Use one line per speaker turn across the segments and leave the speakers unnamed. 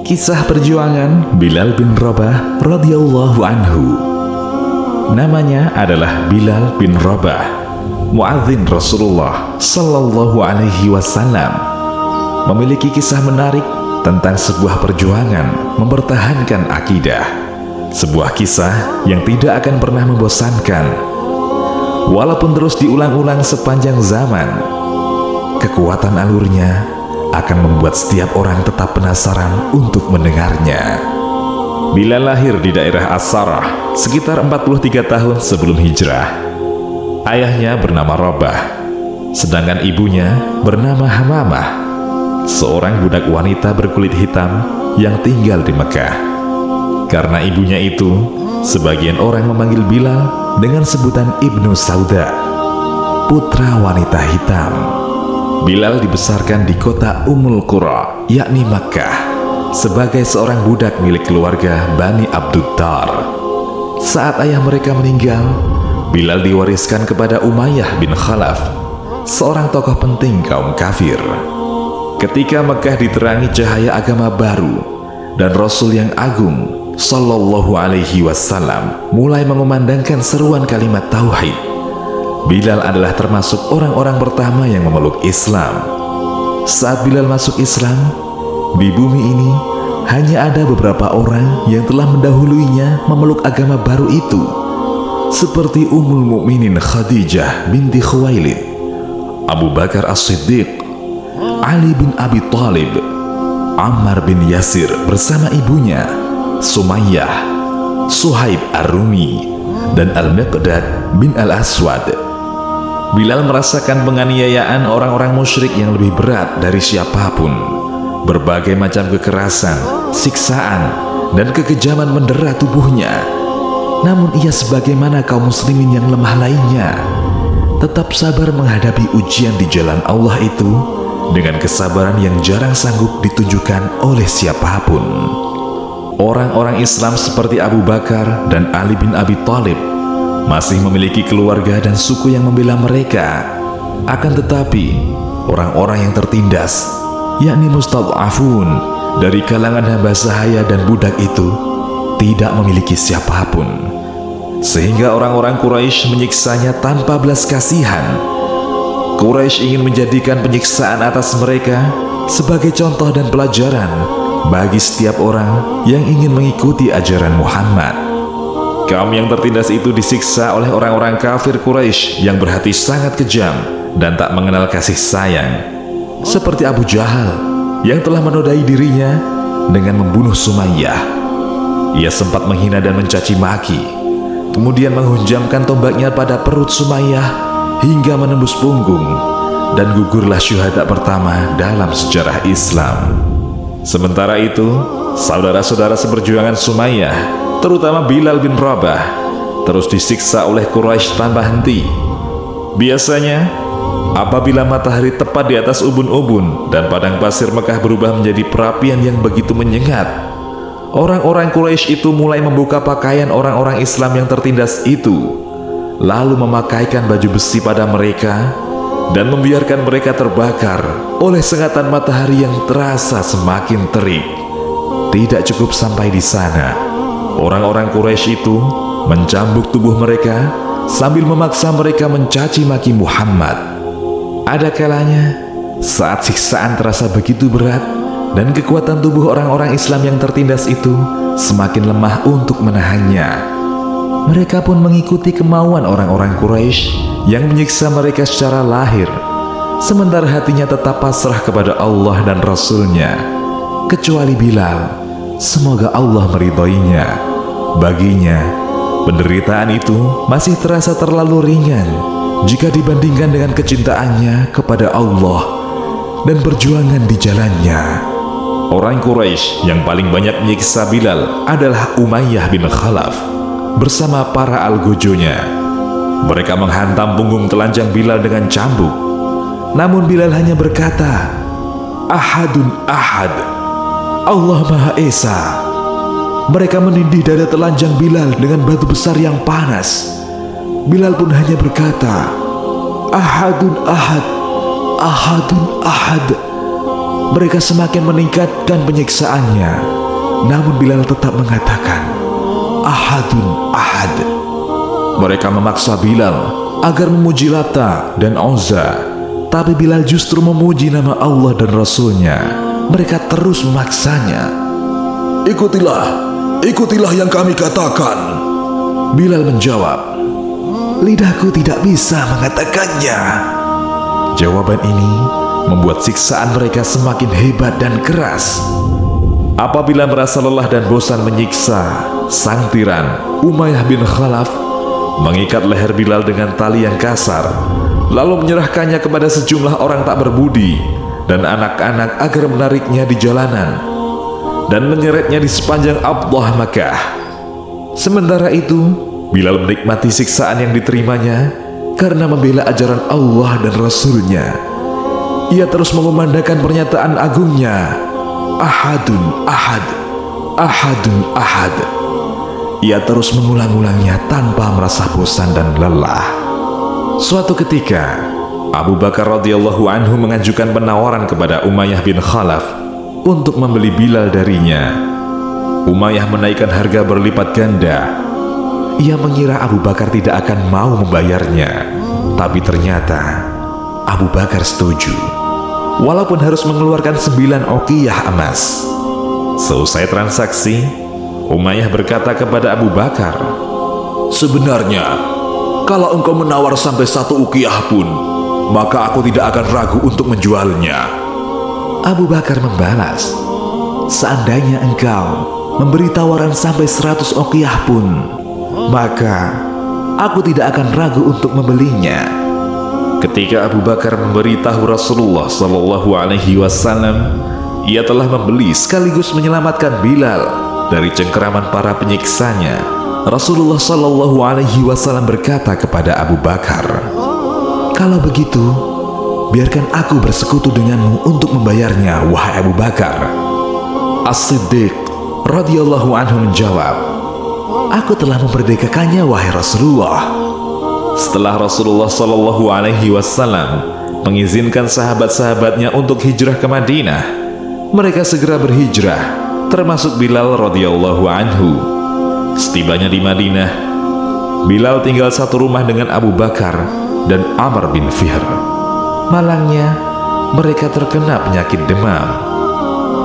Kisah perjuangan Bilal bin Rabah radhiyallahu anhu. Namanya adalah Bilal bin Rabah, muadzin Rasulullah sallallahu alaihi wasallam. Memiliki kisah menarik tentang sebuah perjuangan mempertahankan akidah. Sebuah kisah yang tidak akan pernah membosankan. Walaupun terus diulang-ulang sepanjang zaman, kekuatan alurnya akan membuat setiap orang tetap penasaran untuk mendengarnya. Bilal lahir di daerah As-Sarah sekitar 43 tahun sebelum hijrah. Ayahnya bernama Rabah, sedangkan ibunya bernama Hamamah, seorang budak wanita berkulit hitam yang tinggal di Mekah. Karena ibunya itu, sebagian orang memanggil Bilal dengan sebutan Ibnu Sauda, putra wanita hitam. Bilal dibesarkan di kota Ummul Qura, yakni Makkah, sebagai seorang budak milik keluarga Bani Abduddar. Saat ayah mereka meninggal, Bilal diwariskan kepada Umayyah bin Khalaf, seorang tokoh penting kaum kafir. Ketika Makkah diterangi cahaya agama baru dan Rasul yang agung sallallahu alaihi wasallam mulai mengumandangkan seruan kalimat tauhid, Bilal adalah termasuk orang-orang pertama yang memeluk Islam. Saat Bilal masuk Islam, di bumi ini hanya ada beberapa orang yang telah mendahuluinya memeluk agama baru itu, seperti Ummul Mukminin Khadijah binti Khuwailid, Abu Bakar As-Siddiq, Ali bin Abi Thalib, Ammar bin Yasir bersama ibunya, Sumayyah, Suhaib Ar-Rumi, dan Al-Miqdad bin Al-Aswad. Bilal merasakan penganiayaan orang-orang musyrik yang lebih berat dari siapapun. Berbagai macam kekerasan, siksaan, dan kekejaman mendera tubuhnya. Namun ia sebagaimana kaum muslimin yang lemah lainnya, tetap sabar menghadapi ujian di jalan Allah itu dengan kesabaran yang jarang sanggup ditunjukkan oleh siapapun. Orang-orang Islam seperti Abu Bakar dan Ali bin Abi Thalib masih memiliki keluarga dan suku yang membela mereka. Akan tetapi, orang-orang yang tertindas, yakni mustad'afun dari kalangan hamba sahaya dan budak itu, tidak memiliki siapapun. Sehingga orang-orang Quraisy menyiksanya tanpa belas kasihan. Quraisy ingin menjadikan penyiksaan atas mereka sebagai contoh dan pelajaran bagi setiap orang yang ingin mengikuti ajaran Muhammad. Kaum yang tertindas itu disiksa oleh orang-orang kafir Quraisy yang berhati sangat kejam dan tak mengenal kasih sayang, seperti Abu Jahal yang telah menodai dirinya dengan membunuh Sumayyah. Ia sempat menghina dan mencaci maki, kemudian menghunjamkan tombaknya pada perut Sumayyah hingga menembus punggung, dan gugurlah syuhada pertama dalam sejarah Islam. Sementara itu, saudara-saudara seperjuangan Sumayyah, terutama Bilal bin Rabah, terus disiksa oleh Quraisy tanpa henti. Biasanya, apabila matahari tepat di atas ubun-ubun dan padang pasir Mekah berubah menjadi perapian yang begitu menyengat, orang-orang Quraisy itu mulai membuka pakaian orang-orang Islam yang tertindas itu, lalu memakaikan baju besi pada mereka dan membiarkan mereka terbakar oleh sengatan matahari yang terasa semakin terik. Tidak cukup sampai di sana, orang-orang Quraisy itu mencambuk tubuh mereka sambil memaksa mereka mencaci maki Muhammad. Ada kalanya saat siksaan terasa begitu berat dan kekuatan tubuh orang-orang Islam yang tertindas itu semakin lemah untuk menahannya, mereka pun mengikuti kemauan orang-orang Quraisy yang menyiksa mereka secara lahir, sementara hatinya tetap pasrah kepada Allah dan Rasul-Nya, kecuali Bilal. Semoga Allah meridhoinya. Baginya, penderitaan itu masih terasa terlalu ringan jika dibandingkan dengan kecintaannya kepada Allah dan perjuangan di jalannya. Orang Quraisy yang paling banyak menyiksa Bilal adalah Umayyah bin Khalaf bersama para algojonya. Mereka menghantam punggung telanjang Bilal dengan cambuk. Namun Bilal hanya berkata, "Ahadun ahad, Allah Maha Esa." Mereka menindih dada telanjang Bilal dengan batu besar yang panas. Bilal pun hanya berkata, "Ahadun ahad, ahadun ahad." mereka semakin meningkatkan penyiksaannya. Namun Bilal tetap mengatakan, Ahadun Ahad. Mereka memaksa Bilal agar memuji Lata dan Uzza, tapi Bilal justru memuji nama Allah dan Rasulnya. Mereka terus memaksanya. Ikutilah yang kami katakan. Bilal menjawab, lidahku tidak bisa mengatakannya. Jawaban ini membuat siksaan mereka semakin hebat dan keras. Apabila merasa lelah dan bosan menyiksa, sang tiran Umayyah bin Khalaf mengikat leher Bilal dengan tali yang kasar, lalu menyerahkannya kepada sejumlah orang tak berbudi dan anak-anak agar menariknya di jalanan dan menyeretnya di sepanjang Abdah Makkah. Sementara itu, Bilal menikmati siksaan yang diterimanya karena membela ajaran Allah dan Rasulnya. Ia terus mengumandangkan pernyataan agungnya, Ahadun Ahad, Ahadun Ahad. Ia terus mengulang-ulangnya tanpa merasa bosan dan lelah. Suatu ketika, Abu Bakar radhiyallahu anhu mengajukan penawaran kepada Umayyah bin Khalaf untuk membeli Bilal darinya. Umayyah menaikkan harga berlipat ganda. Ia mengira Abu Bakar tidak akan mau membayarnya, tapi ternyata Abu Bakar setuju, walaupun harus mengeluarkan 9 uqiyah emas. Selesai transaksi, Umayyah berkata kepada Abu Bakar, sebenarnya, kalau engkau menawar sampai 1 uqiyah pun, maka aku tidak akan ragu untuk menjualnya. Abu Bakar membalas, seandainya engkau memberi tawaran sampai 100 uqiyah pun, maka aku tidak akan ragu untuk membelinya. Ketika Abu Bakar memberitahu Rasulullah Shallallahu Alaihi Wasallam, ia telah membeli sekaligus menyelamatkan Bilal dari cengkeraman para penyiksanya. Rasulullah Shallallahu Alaihi Wasallam berkata kepada Abu Bakar, kalau begitu, biarkan aku bersekutu denganmu untuk membayarnya, wahai Abu Bakar. As-Siddiq radhiyallahu anhu menjawab, aku telah memerdekakannya, wahai Rasulullah. Setelah Rasulullah Shallallahu Alaihi Wasallam mengizinkan sahabat-sahabatnya untuk hijrah ke Madinah, mereka segera berhijrah, termasuk Bilal radhiyallahu anhu. Setibanya di Madinah, Bilal tinggal satu rumah dengan Abu Bakar dan Amr bin Fihr. Malangnya, mereka terkena penyakit demam.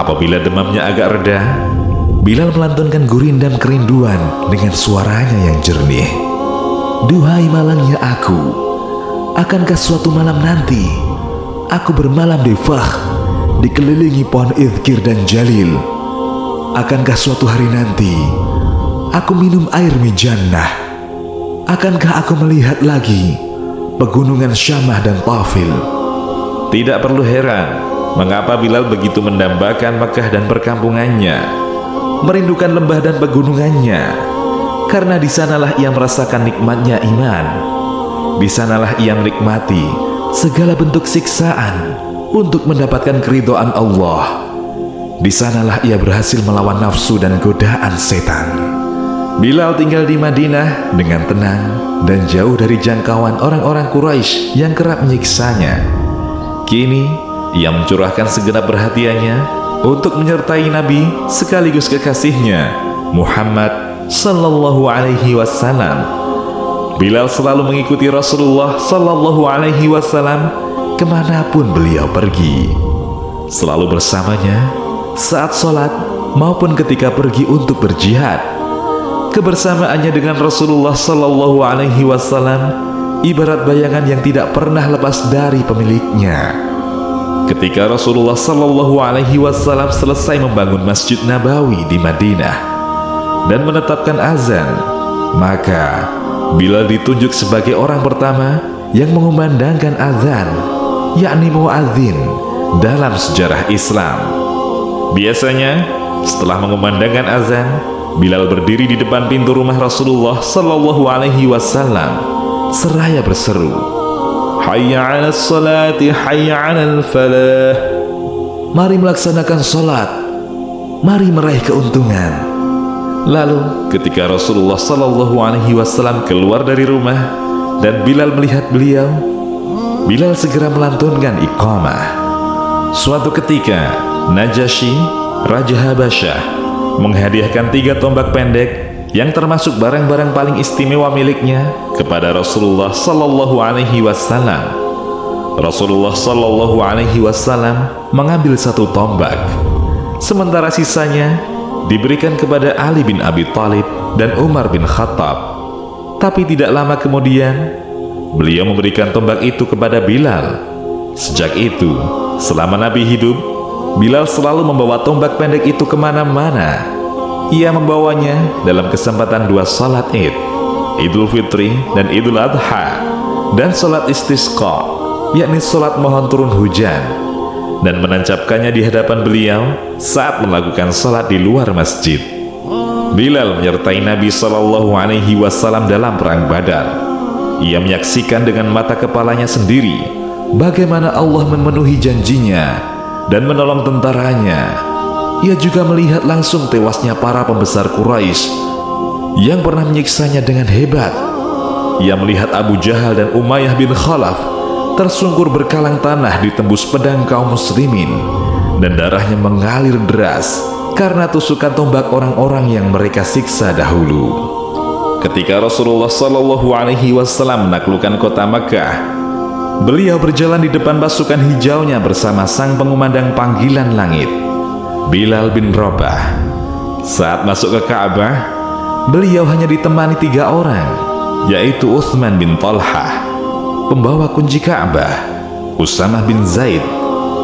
Apabila demamnya agak reda, Bilal melantunkan gurindam kerinduan dengan suaranya yang jernih. Duhai malangnya aku, akankah suatu malam nanti aku bermalam di Fakh, dikelilingi pohon Idhkir dan Jalil? Akankah suatu hari nanti aku minum air Mijannah? Akankah aku melihat lagi pegunungan Syamah dan Tafil? Tidak perlu heran mengapa Bilal begitu mendambakan Mekah dan perkampungannya, merindukan lembah dan pegunungannya, karena di sanalah ia merasakan nikmatnya iman. Di sanalah ia menikmati segala bentuk siksaan untuk mendapatkan keridhaan Allah. Di sanalah ia berhasil melawan nafsu dan godaan setan. Bilal tinggal di Madinah dengan tenang dan jauh dari jangkauan orang-orang Quraisy yang kerap menyiksanya. Kini ia mencurahkan segenap perhatiannya untuk menyertai Nabi sekaligus kekasihnya Muhammad Sallallahu Alaihi Wasallam. Bilal selalu mengikuti Rasulullah Sallallahu Alaihi Wasallam kemanapun beliau pergi, selalu bersamanya saat sholat maupun ketika pergi untuk berjihad. Kebersamaannya dengan Rasulullah Sallallahu Alaihi Wasallam ibarat bayangan yang tidak pernah lepas dari pemiliknya. Ketika Rasulullah Sallallahu Alaihi Wasallam selesai membangun Masjid Nabawi di Madinah dan menetapkan azan, maka Bilal ditunjuk sebagai orang pertama yang mengumandangkan azan, yakni muadzin dalam sejarah Islam. Biasanya setelah mengumandangkan azan, Bilal berdiri di depan pintu rumah Rasulullah Sallallahu Alaihi Wasallam seraya berseru, Hayya 'alas salati, hayya 'alal falah. Mari melaksanakan salat, mari meraih keuntungan. Lalu ketika Rasulullah Sallallahu Alaihi Wasallam keluar dari rumah dan Bilal melihat beliau, Bilal segera melantunkan iqamah. Suatu ketika, Najasyi, Raja Habasyah, menghadiahkan 3 tombak pendek yang termasuk barang-barang paling istimewa miliknya kepada Rasulullah Sallallahu Alaihi Wasallam. Rasulullah Sallallahu Alaihi Wasallam mengambil 1 tombak, sementara sisanya diberikan kepada Ali bin Abi Thalib dan Umar bin Khattab. Tapi tidak lama kemudian, beliau memberikan tombak itu kepada Bilal. Sejak itu, selama Nabi hidup, Bilal selalu membawa tombak pendek itu kemana-mana. Ia membawanya dalam kesempatan 2 salat Id, Idul Fitri dan Idul Adha, dan salat istisqa, yakni salat mohon turun hujan, dan menancapkannya di hadapan beliau saat melakukan salat di luar masjid. Bilal menyertai Nabi Shallallahu Alaihi Wasallam dalam perang Badar. Ia menyaksikan dengan mata kepalanya sendiri bagaimana Allah memenuhi janjinya dan menolong tentaranya. Ia juga melihat langsung tewasnya para pembesar Quraisy yang pernah menyiksanya dengan hebat. Ia melihat Abu Jahal dan Umayyah bin Khalaf tersungkur berkalang tanah ditembus pedang kaum muslimin, dan darahnya mengalir deras karena tusukan tombak orang-orang yang mereka siksa dahulu. Ketika Rasulullah Shallallahu Alaihi Wasallam menaklukkan kota Makkah, beliau berjalan di depan pasukan hijaunya bersama sang pengumandang panggilan langit, Bilal bin Rabah. Saat masuk ke Ka'bah, beliau hanya ditemani 3 orang, yaitu Utsman bin Talhah, pembawa kunci Ka'bah, Usamah bin Zaid,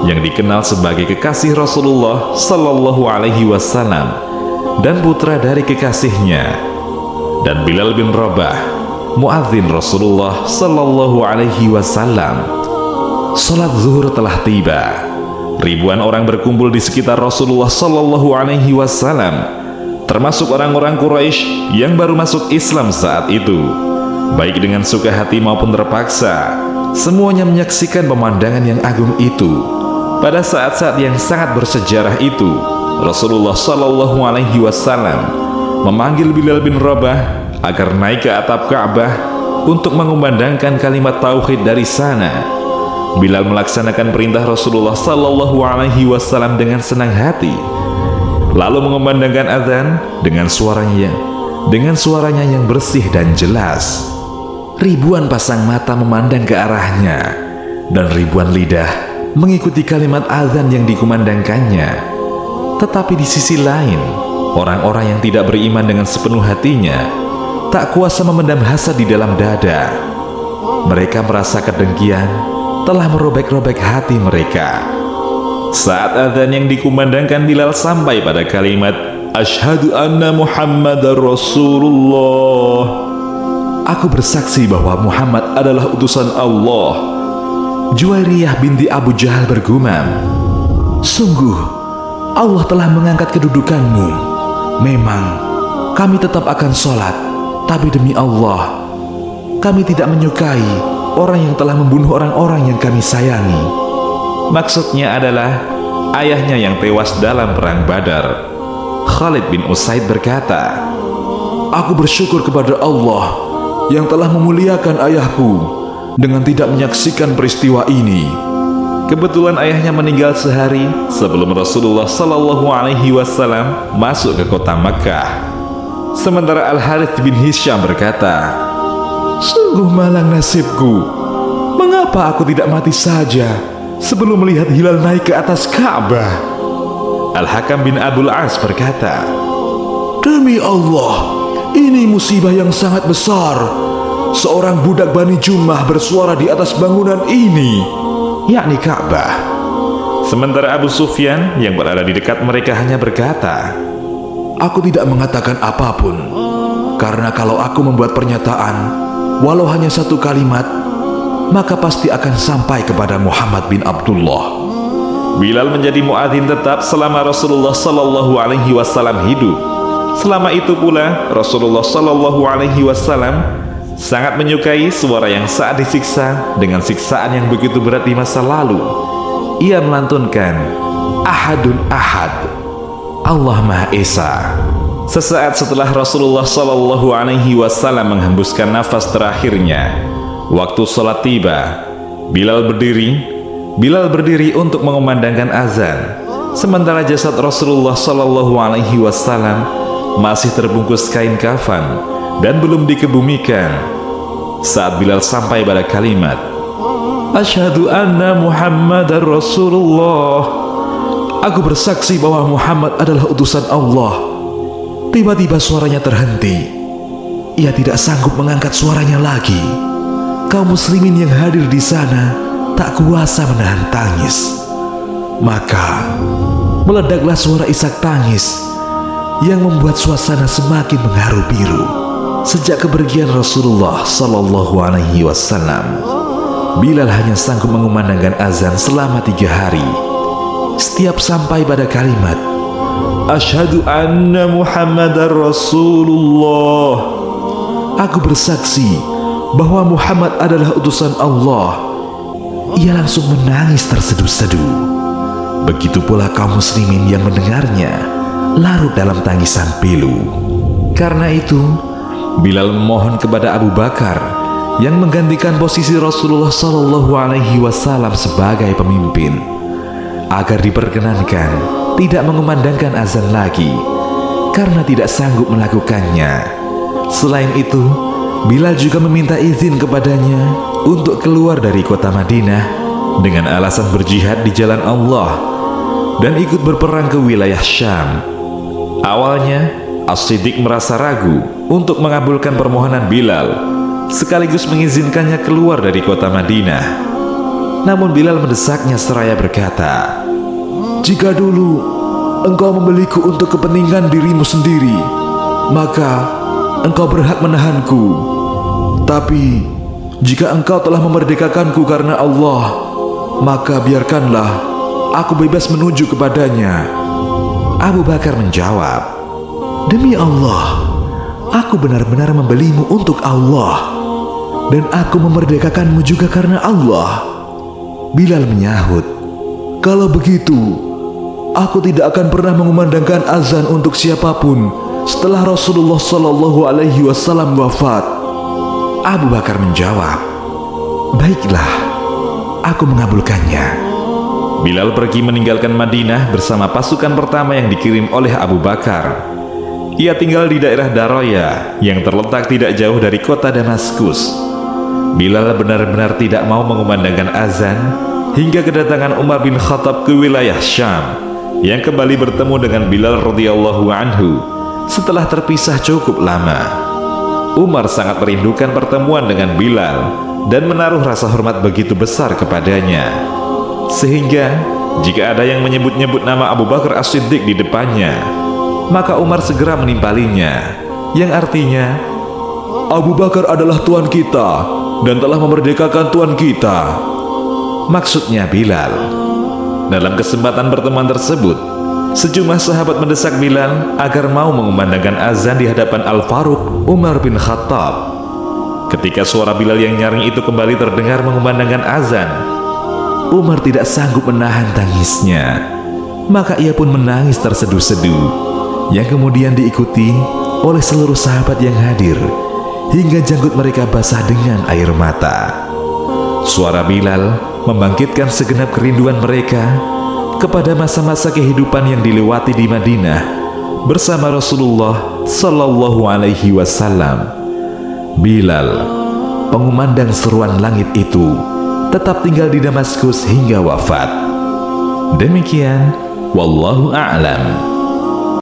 yang dikenal sebagai kekasih Rasulullah Sallallahu Alaihi Wasallam dan putra dari kekasihnya, dan Bilal bin Rabah, muadzin Rasulullah Sallallahu Alaihi Wasallam. Salat zuhur telah tiba. Ribuan orang berkumpul di sekitar Rasulullah Sallallahu Alaihi Wasallam, termasuk orang-orang Quraisy yang baru masuk Islam saat itu. Baik dengan suka hati maupun terpaksa, semuanya menyaksikan pemandangan yang agung itu. Pada saat-saat yang sangat bersejarah itu, Rasulullah Sallallahu Alaihi Wasallam memanggil Bilal bin Rabah agar naik ke atap Ka'bah untuk mengumandangkan kalimat tauhid dari sana. Bilal melaksanakan perintah Rasulullah Sallallahu Alaihi Wasallam dengan senang hati, lalu mengumandangkan azan dengan suaranya yang bersih dan jelas. Ribuan pasang mata memandang ke arahnya, dan ribuan lidah mengikuti kalimat azan yang dikumandangkannya. Tetapi di sisi lain, orang-orang yang tidak beriman dengan sepenuh hatinya tak kuasa memendam hasad di dalam dada. Mereka merasa kedengkian telah merobek-robek hati mereka. Saat azan yang dikumandangkan Bilal sampai pada kalimat Asyhadu anna Muhammadar Rasulullah, aku bersaksi bahwa Muhammad adalah utusan Allah, Juwairiyah binti Abu Jahal bergumam, sungguh Allah telah mengangkat kedudukanmu. Memang kami tetap akan sholat, tapi demi Allah, kami tidak menyukai orang yang telah membunuh orang-orang yang kami sayangi. Maksudnya adalah ayahnya yang tewas dalam perang Badar. Khalid bin Usaid berkata, aku bersyukur kepada Allah yang telah memuliakan ayahku dengan tidak menyaksikan peristiwa ini. Kebetulan ayahnya meninggal sehari sebelum Rasulullah Sallallahu Alaihi Wasallam masuk ke kota Makkah. Sementara Al-Harith bin Hisham berkata, sungguh malang nasibku, mengapa aku tidak mati saja sebelum melihat hilal naik ke atas Ka'bah? Al-Hakam bin Abdul As berkata, demi Allah, ini musibah yang sangat besar. Seorang budak Bani Jummah bersuara di atas bangunan ini, yakni Ka'bah. Sementara Abu Sufyan yang berada di dekat mereka hanya berkata, aku tidak mengatakan apapun, karena kalau aku membuat pernyataan, walau hanya 1 kalimat, maka pasti akan sampai kepada Muhammad bin Abdullah. Bilal menjadi muadzin tetap selama Rasulullah Sallallahu Alaihi Wasallam hidup. Selama itu pula Rasulullah Sallallahu Alaihi Wasallam sangat menyukai suara yang saat disiksa dengan siksaan yang begitu berat di masa lalu. Ia melantunkan Ahadun Ahad, Allah Maha Esa. Sesaat setelah Rasulullah Sallallahu Alaihi Wasallam menghembuskan nafas terakhirnya, waktu sholat tiba. Bilal berdiri Bilal berdiri untuk mengumandangkan azan, sementara jasad Rasulullah Shallallahu Alaihi Wasallam masih terbungkus kain kafan dan belum dikebumikan. Saat Bilal sampai pada kalimat Asyhadu anna Muhammadar Rasulullah, aku bersaksi bahwa Muhammad adalah utusan Allah, tiba-tiba suaranya terhenti. Ia tidak sanggup mengangkat suaranya lagi. Kaum muslimin yang hadir di sana tak kuasa menahan tangis. Maka meledaklah suara isak tangis yang membuat suasana semakin mengharu biru. Sejak kepergian Rasulullah Sallallahu Alaihi Wasallam, Bilal hanya sanggup mengumandangkan azan selama 3 hari. Setiap sampai pada kalimat Asyhadu anna Muhammadar Rasulullah, aku bersaksi bahwa Muhammad adalah utusan Allah, ia langsung menangis terseduh-seduh. Begitu pula kaum muslimin yang mendengarnya larut dalam tangisan pilu. Karena itu Bilal memohon kepada Abu Bakar yang menggantikan posisi Rasulullah Shallallahu Alaihi Wasallam sebagai pemimpin agar diperkenankan tidak mengumandangkan azan lagi karena tidak sanggup melakukannya. Selain itu, Bilal juga meminta izin kepadanya untuk keluar dari kota Madinah dengan alasan berjihad di jalan Allah dan ikut berperang ke wilayah Syam. Awalnya As-Siddiq merasa ragu untuk mengabulkan permohonan Bilal sekaligus mengizinkannya keluar dari kota Madinah. Namun Bilal mendesaknya seraya berkata, "Jika dulu engkau membeliku untuk kepentingan dirimu sendiri, maka engkau berhak menahanku. Tapi jika engkau telah memerdekakanku karena Allah, maka biarkanlah aku bebas menuju kepadanya." Abu Bakar menjawab, "Demi Allah, aku benar-benar membelimu untuk Allah, dan aku memerdekakanmu juga karena Allah." Bilal menyahut, "Kalau begitu, aku tidak akan pernah mengumandangkan azan untuk siapapun setelah Rasulullah Shallallahu Alaihi Wasallam wafat." Abu Bakar menjawab, "Baiklah, aku mengabulkannya." Bilal pergi meninggalkan Madinah bersama pasukan pertama yang dikirim oleh Abu Bakar. Ia tinggal di daerah Daroya yang terletak tidak jauh dari kota Damaskus. Bilal benar-benar tidak mau mengumandangkan azan hingga kedatangan Umar bin Khattab ke wilayah Syam, yang kembali bertemu dengan Bilal radhiyallahu anhu setelah terpisah cukup lama. Umar sangat merindukan pertemuan dengan Bilal dan menaruh rasa hormat begitu besar kepadanya, sehingga jika ada yang menyebut-nyebut nama Abu Bakar As-Siddiq di depannya, maka Umar segera menimpalinya, yang artinya, "Abu Bakar adalah tuan kita dan telah memerdekakan tuan kita." Maksudnya Bilal. Dalam kesempatan pertemuan tersebut, sejumlah sahabat mendesak Bilal agar mau mengumandangkan azan di hadapan Al-Faruq Umar bin Khattab. Ketika suara Bilal yang nyaring itu kembali terdengar mengumandangkan azan, Umar tidak sanggup menahan tangisnya, maka ia pun menangis terseduh-seduh, yang kemudian diikuti oleh seluruh sahabat yang hadir, hingga janggut mereka basah dengan air mata. Suara Bilal membangkitkan segenap kerinduan mereka kepada masa-masa kehidupan yang dilewati di Madinah bersama Rasulullah Sallallahu Alaihi Wasallam. Bilal, pengumandang seruan langit itu, tetap tinggal di Damaskus hingga wafat. Demikian, wallahu a'lam.